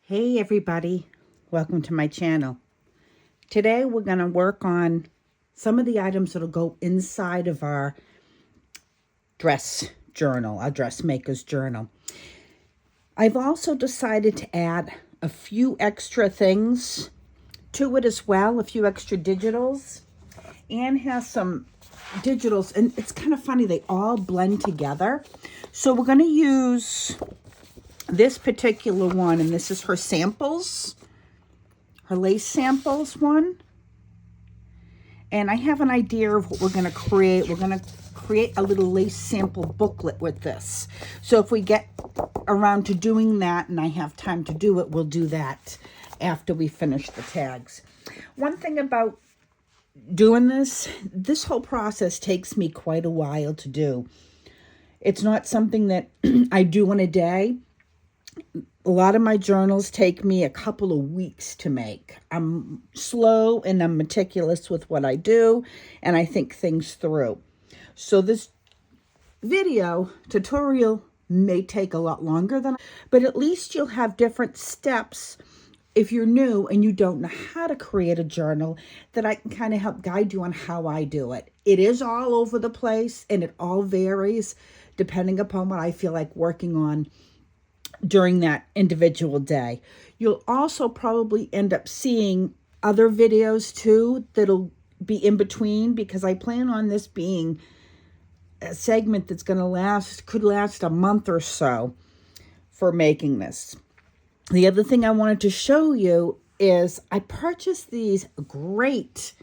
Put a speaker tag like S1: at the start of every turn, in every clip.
S1: Hey everybody, welcome to my channel. Today we're going to work on some of the items that'll go inside of our dress journal, our dressmaker's journal. I've also decided to add a few extra things to it as well, a few extra digitals. Anne has some digitals, and it's kind of funny, they all blend together. So we're going to use this particular one, and this is her samples, her lace samples one. And I have an idea of what we're going to create. We're going to create a little lace sample booklet with this. So if we get around to doing that and I have time to do it, we'll do that after we finish the tags. One thing about doing this whole process takes me quite a while to do. It's not something that I do in a day. A lot of my journals take me a couple of weeks to make. I'm slow and I'm meticulous with what I do, and I think things through. So this video tutorial may take a lot longer than, but at least you'll have different steps if you're new and you don't know how to create a journal, that I can kind of help guide you on how I do it. It is all over the place and it all varies depending upon what I feel like working on during that individual day. You'll also probably end up seeing other videos too that'll be in between, because I plan on this being a segment that's going to could last a month or so for making this. The other thing I wanted to show you is I purchased these great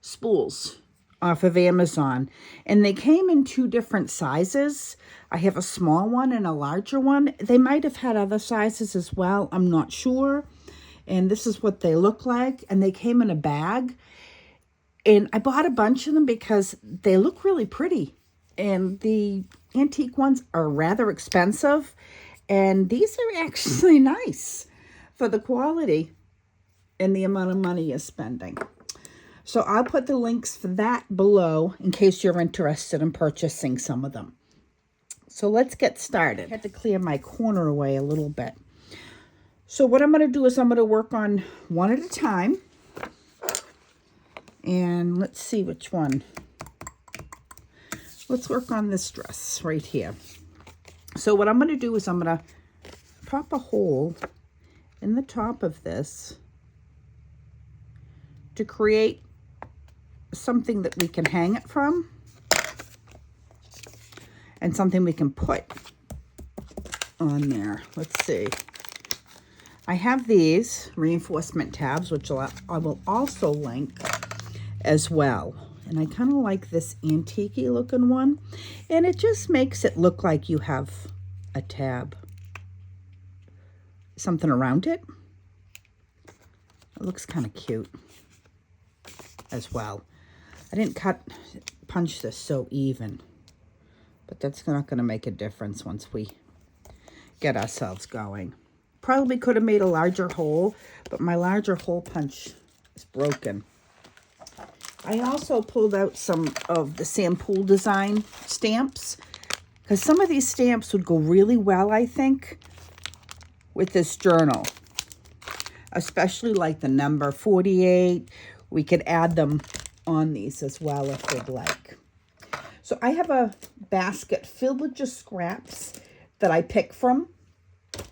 S1: spools off of Amazon, and they came in two different sizes. I have a small one and a larger one. They might have had other sizes as well, I'm not sure. And this is what they look like, and they came in a bag. And I bought a bunch of them because they look really pretty, and the antique ones are rather expensive, and these are actually nice for the quality and the amount of money you're spending. So I'll put the links for that below in case you're interested in purchasing some of them. So let's get started. I had to clear my corner away a little bit. So what I'm going to do is I'm going to work on one at a time. And let's see which one. Let's work on this dress right here. So what I'm going to do is I'm going to pop a hole in the top of this to create something that we can hang it from and something we can put on there. Let's see. I have these reinforcement tabs, which I will also link as well. And I kind of like this antique-y looking one. And it just makes it look like you have a tab. Something around it. It looks kind of cute as well. I didn't punch this so even, but that's not going to make a difference once we get ourselves going. Probably could have made a larger hole, but my larger hole punch is broken. I also pulled out some of the sample design stamps, because some of these stamps would go really well, I think, with this journal, especially like the number 48. We could add them on these as well if they'd like. So I have a basket filled with just scraps that I pick from,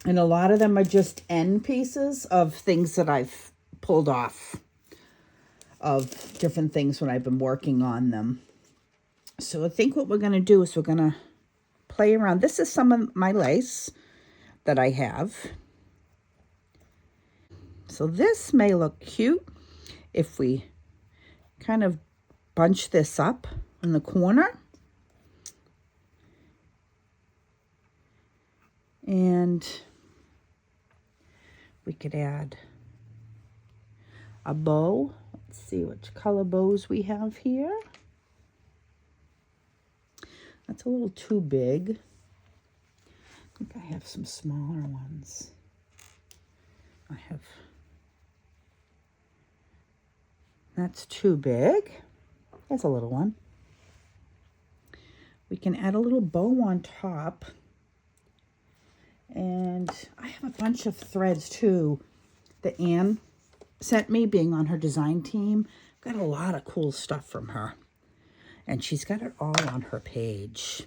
S1: and a lot of them are just end pieces of things that I've pulled off of different things when I've been working on them. So I think what we're going to do is we're going to play around. This is some of my lace that I have. So this may look cute if we kind of bunch this up in the corner. And we could add a bow. Let's see which color bows we have here. That's a little too big. I think I have some smaller ones. That's too big. There's a little one. We can add a little bow on top And I have a bunch of threads too that Anne sent me, being on her design team. Got a lot of cool stuff from her. And she's got it all on her page.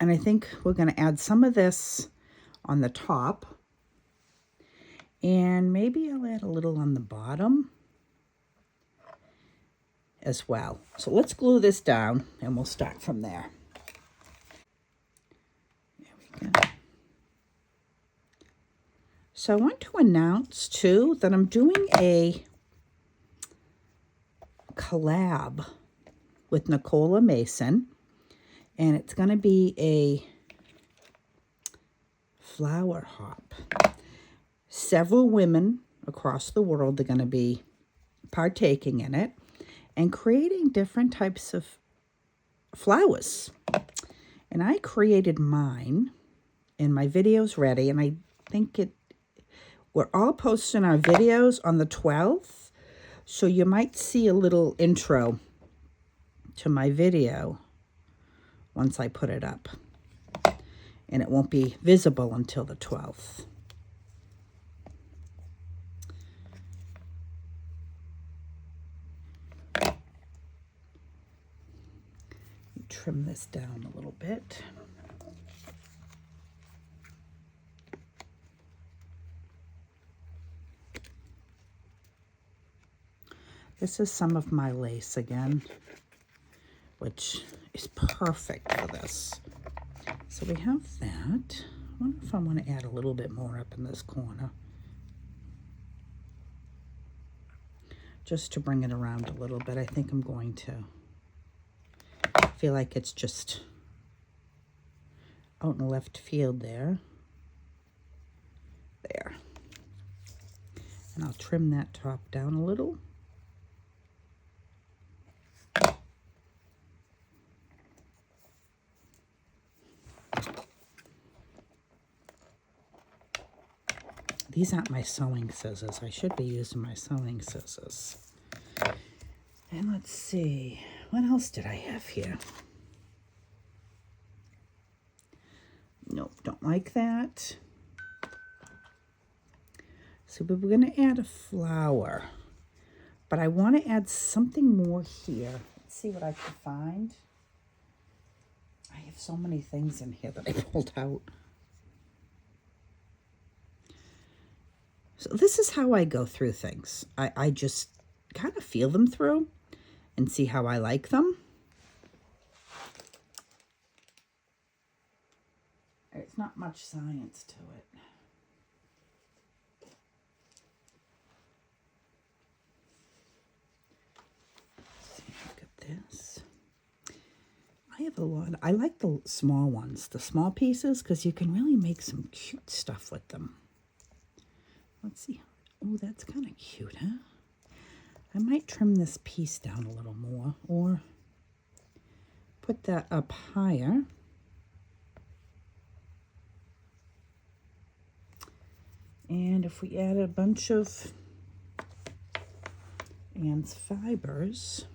S1: And I think we're going to add some of this on the top. And maybe I'll add a little on the bottom as well. So let's glue this down and we'll start from there. There we go. So I want to announce too that I'm doing a collab with Nicola Mason, and it's going to be a flower hop. Several women across the world are going to be partaking in it and creating different types of flowers. And I created mine, and my video's ready, and I think we're all posting our videos on the 12th, so you might see a little intro to my video once I put it up. And it won't be visible until the 12th. Trim this down a little bit. This is some of my lace again, which is perfect for this. So we have that. I wonder if I want to add a little bit more up in this corner, just to bring it around a little bit. I think I'm going to. I feel like it's just out in left field there. There. And I'll trim that top down a little. These aren't my sewing scissors. I should be using my sewing scissors. And let's see, what else did I have here? Nope, don't like that. So we were going to add a flower, but I want to add something more here. Let's see what I can find. I have so many things in here that I pulled out. So this is how I go through things. I just kind of feel them through and see how I like them. It's not much science to it. Let's see, look at this. I have a lot. I like the small ones, the small pieces, because you can really make some cute stuff with them. Let's see. Oh, that's kind of cute, huh? I might trim this piece down a little more, or put that up higher. And if we add a bunch of Anne's fibers,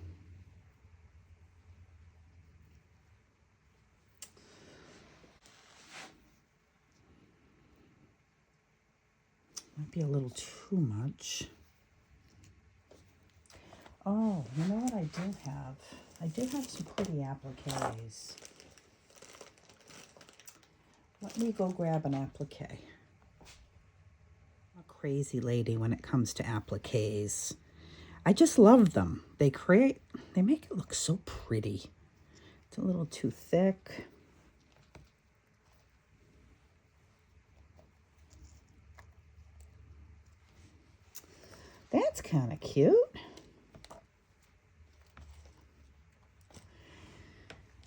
S1: might be a little too much. Oh, you know what I did have? I did have some pretty appliques. Let me go grab an applique. I'm a crazy lady when it comes to appliques. I just love them. They make it look so pretty. It's a little too thick. That's kind of cute.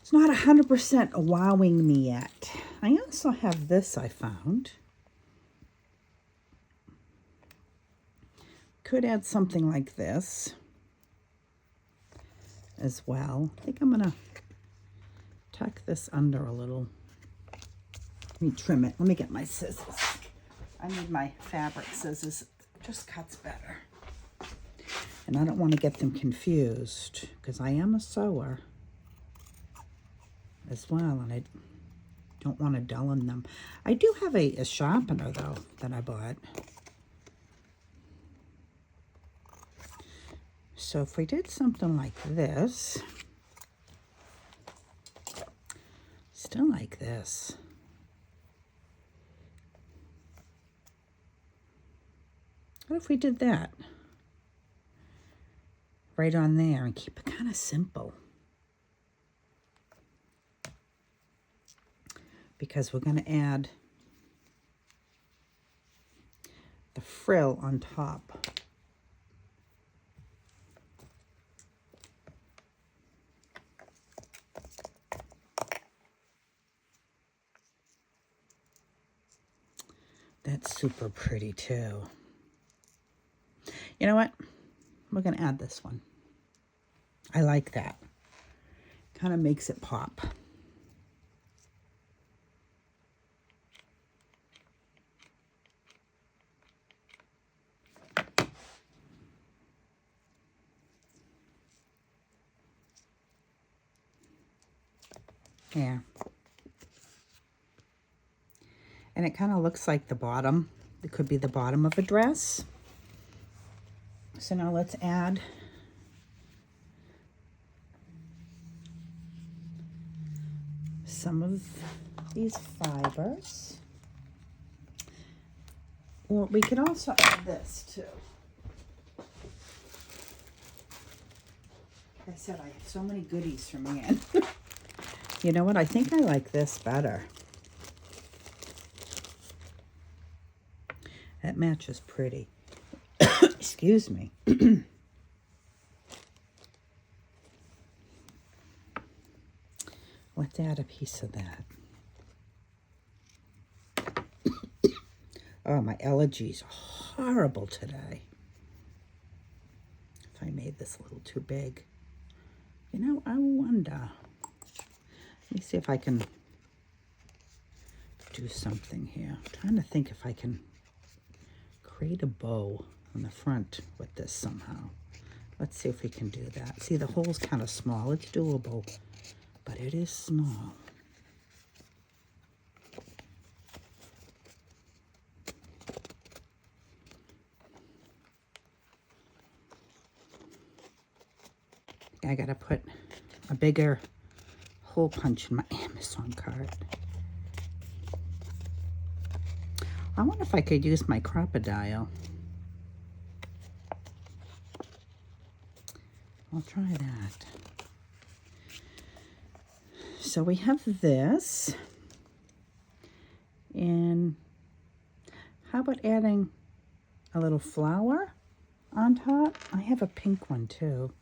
S1: It's not 100% wowing me yet. I also have this I found. Could add something like this as well. I think I'm going to tuck this under a little. Let me trim it. Let me get my scissors. I need my fabric scissors. It just cuts better. And I don't want to get them confused because I am a sewer as well. And Don't want to dull them. I do have a sharpener, though, that I bought. So if we did something like this, still like this. What if we did that? Right on there and keep it kind of simple. Because we're going to add the frill on top. That's super pretty too. You know what? We're going to add this one. I like that. Kind of makes it pop. Yeah. And it kind of looks like the bottom. It could be the bottom of a dress. So now let's add some of these fibers. Or we could also add this too. Like I said, I have so many goodies from Ann. You know what? I think I like this better. That matches pretty. Excuse me. Let's add a piece of that. Oh, my allergies are horrible today. If I made this a little too big. You know, I wonder. Let me see if I can do something here. I'm trying to think if I can create a bow on the front with this somehow. Let's see if we can do that. See, the hole's kind of small. It's doable, but it is small. I gotta put a bigger hole punch in my Amazon cart. I wonder if I could use my crocodile. I'll try that. So we have this. And how about adding a little flower on top? I have a pink one too.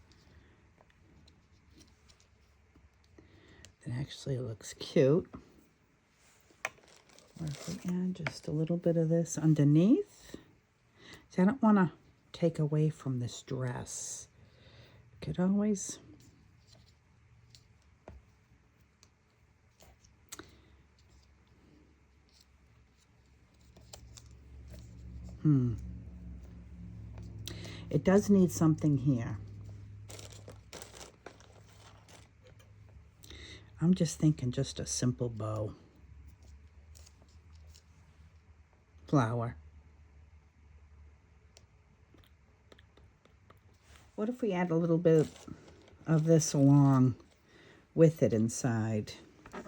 S1: It actually looks cute. Or if we add just a little bit of this underneath. See, I don't want to take away from this dress. Could always it does need something here. I'm just thinking just a simple bow. Flower. What if we add a little bit of this along with it inside? I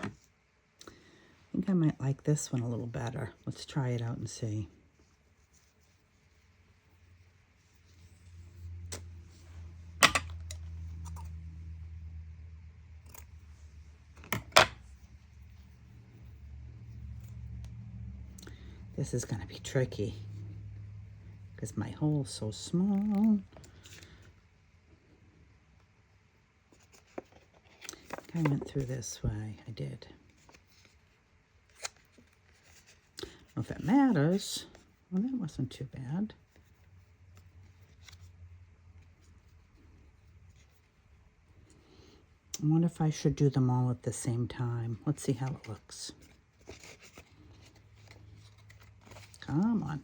S1: think I might like this one a little better. Let's try it out and see. This is going to be tricky because my hole's so small. I went through this way. I did. Well, if it matters, well, that wasn't too bad. I wonder if I should do them all at the same time. Let's see how it looks. Come on.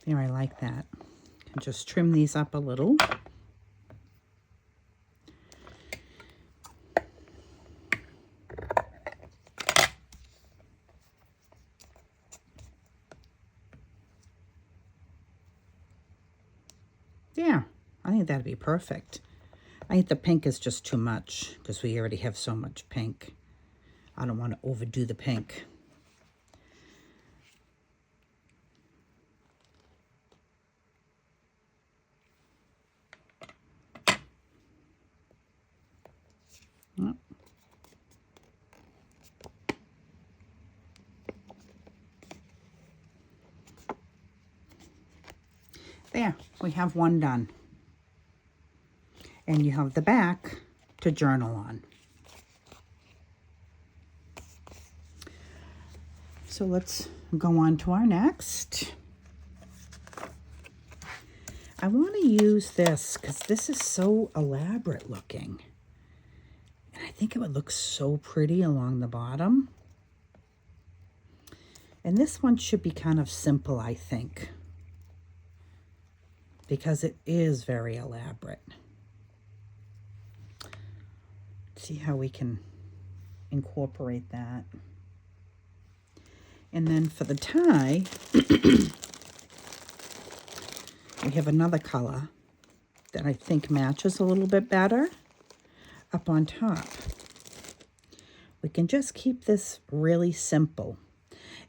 S1: There, I like that. And just trim these up a little. Yeah, I think that'd be perfect. I think the pink is just too much because we already have so much pink. I don't want to overdo the pink. There, we have one done. And you have the back to journal on. So let's go on to our next. I want to use this because this is so elaborate looking. And I think it would look so pretty along the bottom. And this one should be kind of simple, I think, because it is very elaborate. See how we can incorporate that. And then for the tie, we have another color that I think matches a little bit better up on top. We can just keep this really simple.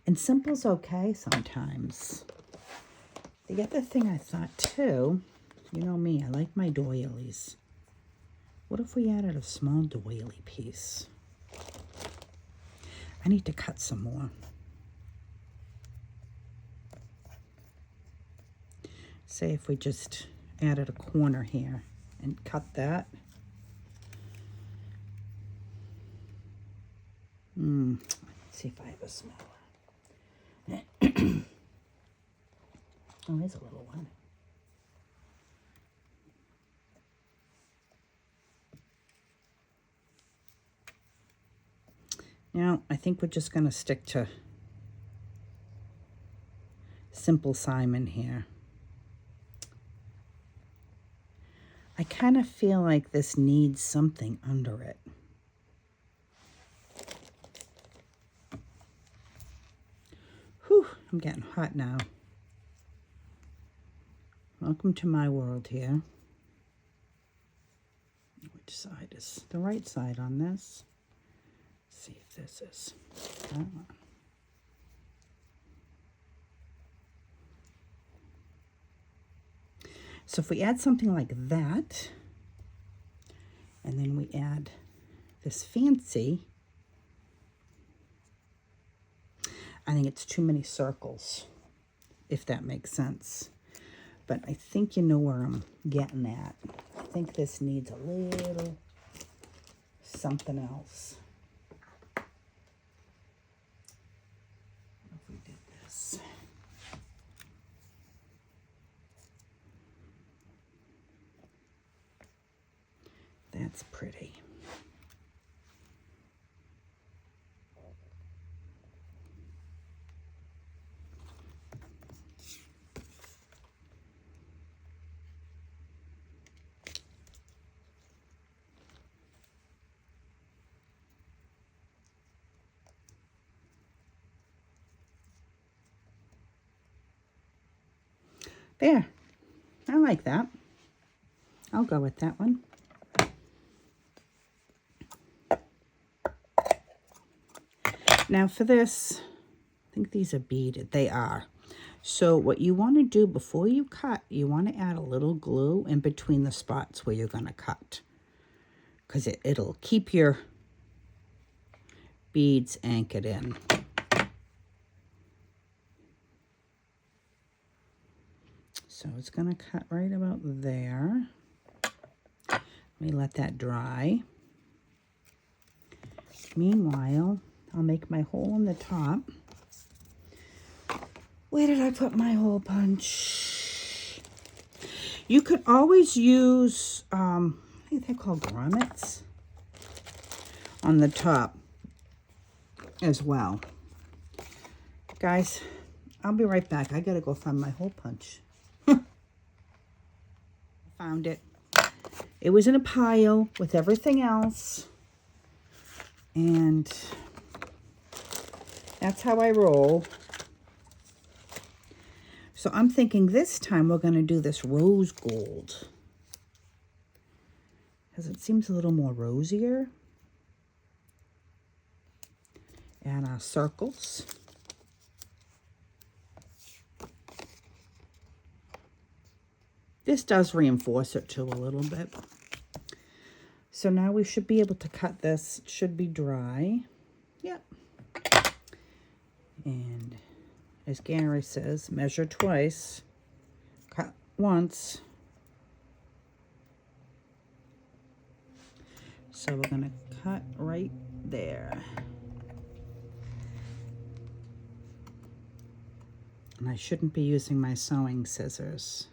S1: And simple's okay sometimes. The other thing I thought too, you know me, I like my doilies. What if we added a small doily piece? I need to cut some more. Say if we just added a corner here and cut that. Let's see if I have a smaller. Oh, there's a little one. Now, I think we're just going to stick to Simple Simon here. I kind of feel like this needs something under it. Whew, I'm getting hot now. Welcome to my world here. Which side is the right side on this? Let's see if this is that one. So if we add something like that, and then we add this fancy, I think it's too many circles, if that makes sense. But I think you know where I'm getting at. I think this needs a little something else. What if we did this? That's pretty. There. I like that. I'll go with that one. Now for this, I think these are beaded. They are. So what you want to do before you cut, you want to add a little glue in between the spots where you're going to cut. Because it'll keep your beads anchored in. So it's going to cut right about there. Let me let that dry. Meanwhile, I'll make my hole in the top. Where did I put my hole punch? You could always use, I think they're called grommets, on the top as well. Guys, I'll be right back. I gotta go find my hole punch. Found it. It was in a pile with everything else. And that's how I roll. So I'm thinking this time we're going to do this rose gold. Because it seems a little more rosier. And our circles. This does reinforce it too a little bit. So now we should be able to cut this. It should be dry. Yep. And as Gary says, measure twice, cut once. So we're going to cut right there. And I shouldn't be using my sewing scissors.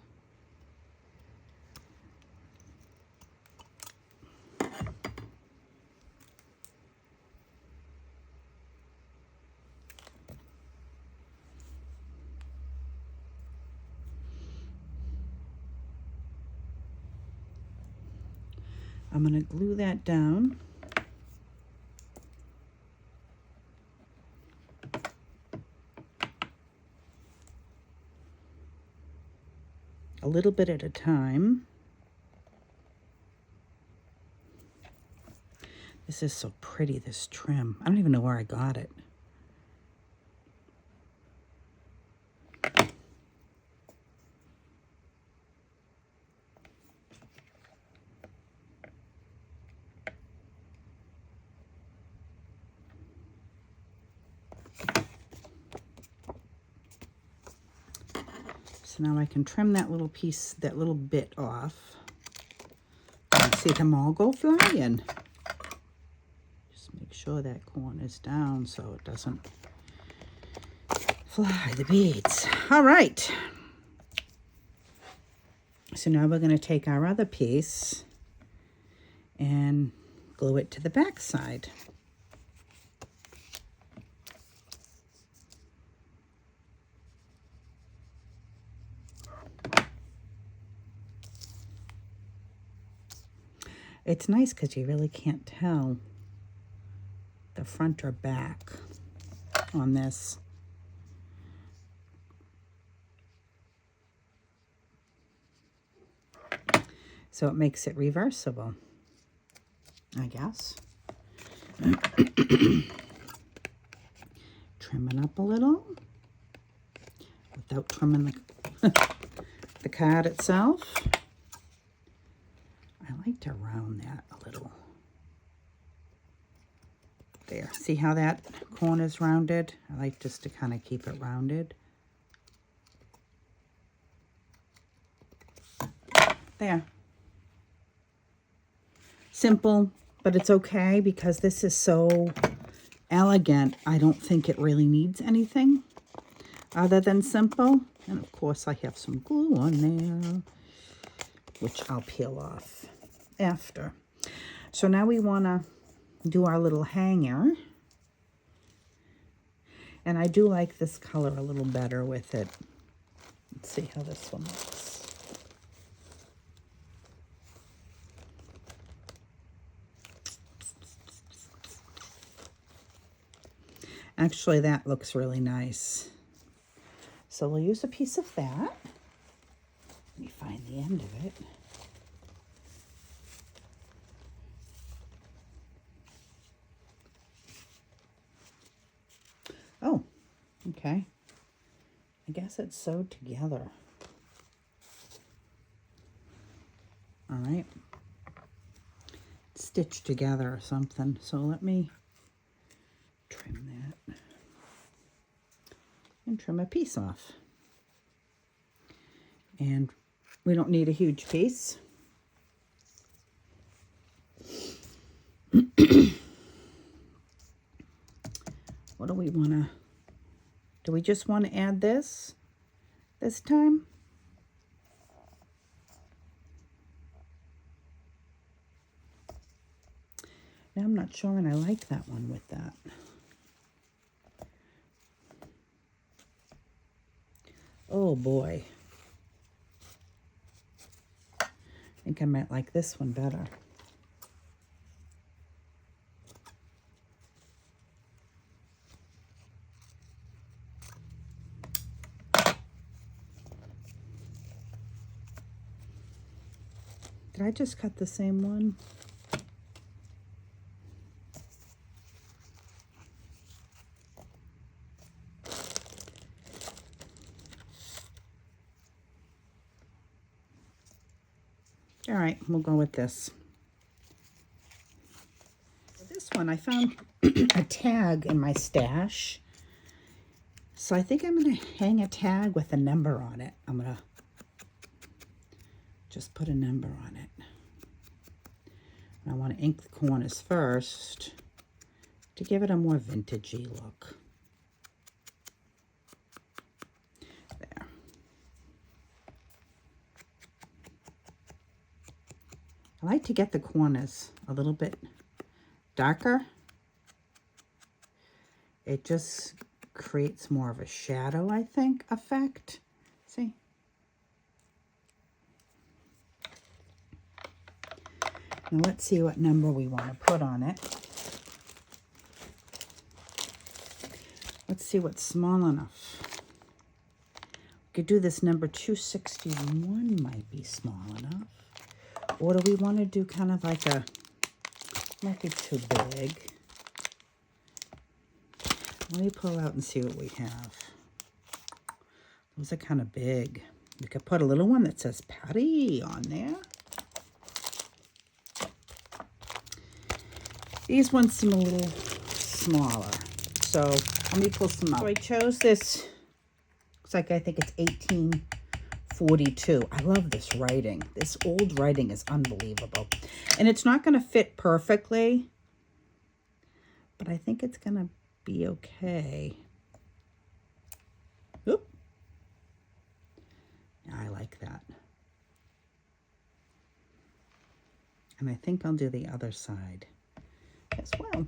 S1: I'm going to glue that down. A little bit at a time. This is so pretty, this trim. I don't even know where I got it. So now I can trim that little piece, that little bit off. And see them all go flying. Just make sure that corner is down so it doesn't fly the beads. All right. So now we're going to take our other piece and glue it to the back side. It's nice because you really can't tell the front or back on this. So it makes it reversible, I guess. Trim it up a little without trimming the card itself. I like to round that a little. There. See how that corner's rounded? I like just to kind of keep it rounded. There. Simple, but it's okay because this is so elegant. I don't think it really needs anything other than simple. And of course I have some glue on there, which I'll peel off after. So now we want to do our little hanger. And I do like this color a little better with it. Let's see how this one looks. Actually, that looks really nice. So we'll use a piece of that. Let me find the end of it. Oh, okay. I guess it's sewed together. All right. Stitched together or something. So let me trim that and trim a piece off. And we don't need a huge piece. What do we want to, do we just want to add this time? Now I'm not sure, and I like that one with that. Oh boy. I think I might like this one better. Did I just cut the same one? All right, we'll go with this. This one, I found a tag in my stash. So I think I'm going to hang a tag with a number on it. I'm going to just put a number on it. And I want to ink the corners first to give it a more vintagey look. There. I like to get the corners a little bit darker. It just creates more of a shadow, I think, effect. See? Now let's see what number we want to put on it. Let's see what's small enough. We could do this number 261 might be small enough. Or do we want to do kind of like a, might be too big. Let me pull out and see what we have. Those are kind of big. We could put a little one that says Patty on there. These ones seem a little smaller. So let me pull some out. So I chose this. Looks like I think it's 1842. I love this writing. This old writing is unbelievable. And it's not going to fit perfectly, but I think it's going to be okay. Oop. Yeah, I like that. And I think I'll do the other side as well.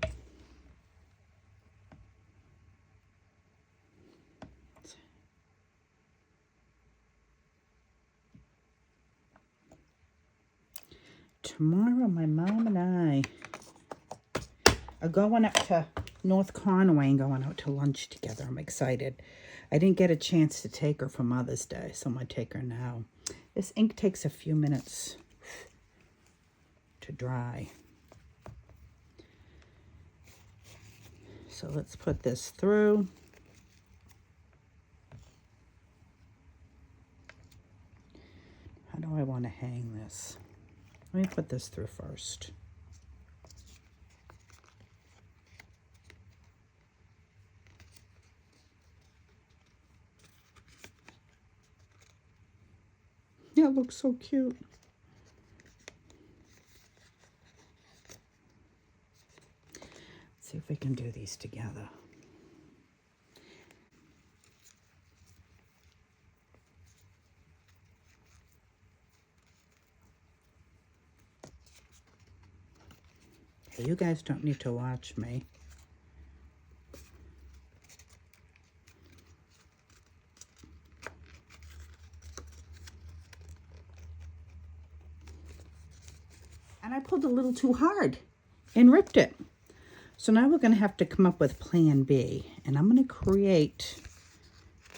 S1: Tomorrow, my mom and I are going up to North Conway and going out to lunch together. I'm excited. I didn't get a chance to take her for Mother's Day, so I'm going to take her now. This ink takes a few minutes to dry. So let's put this through. How do I want to hang this? Let me put this through first. Yeah, it looks so cute. Let's see if we can do these together. Hey, you guys don't need to watch me. And I pulled a little too hard and ripped it. So now we're going to have to come up with plan B. And I'm going to create,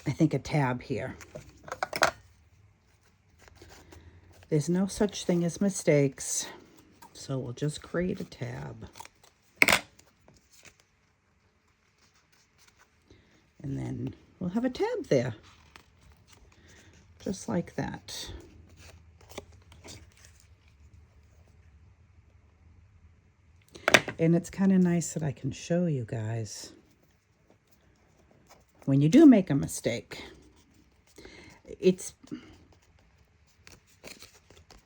S1: I think, a tab here. There's no such thing as mistakes. So we'll just create a tab. And then we'll have a tab there. Just like that. And it's kind of nice that I can show you guys when you do make a mistake. It's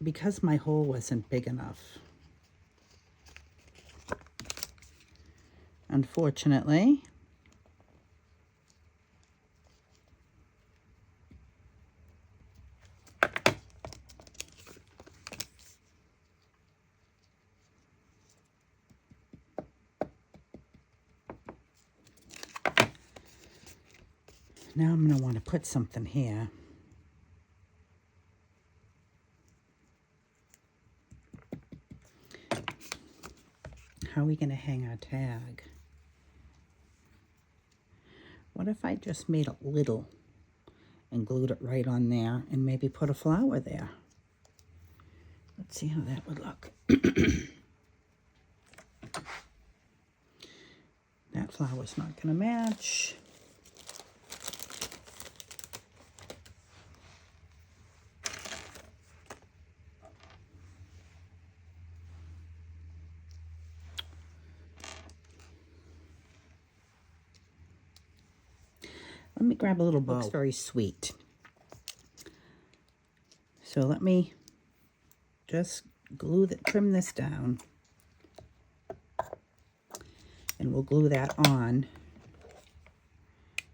S1: because my hole wasn't big enough. Unfortunately. Now I'm going to want to put something here. How are we going to hang our tag? What if I just made it little and glued it right on there and maybe put a flower there? Let's see how that would look. That flower's not going to match. Let me grab a little bow. Looks very sweet. So let me just trim this down. And we'll glue that on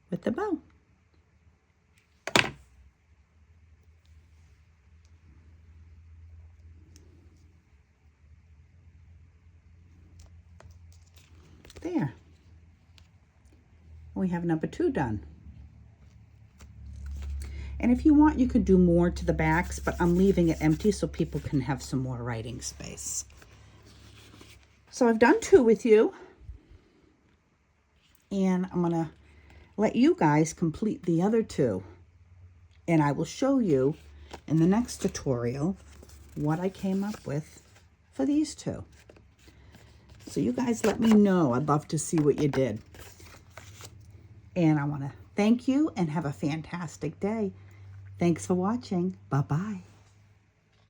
S1: with the bow. There. We have number 2 done. And if you want, you could do more to the backs, but I'm leaving it empty so people can have some more writing space. So I've done 2 with you. And I'm going to let you guys complete the other 2. And I will show you in the next tutorial what I came up with for these 2. So you guys let me know. I'd love to see what you did. And I want to thank you and have a fantastic day. Thanks for watching. Bye-bye.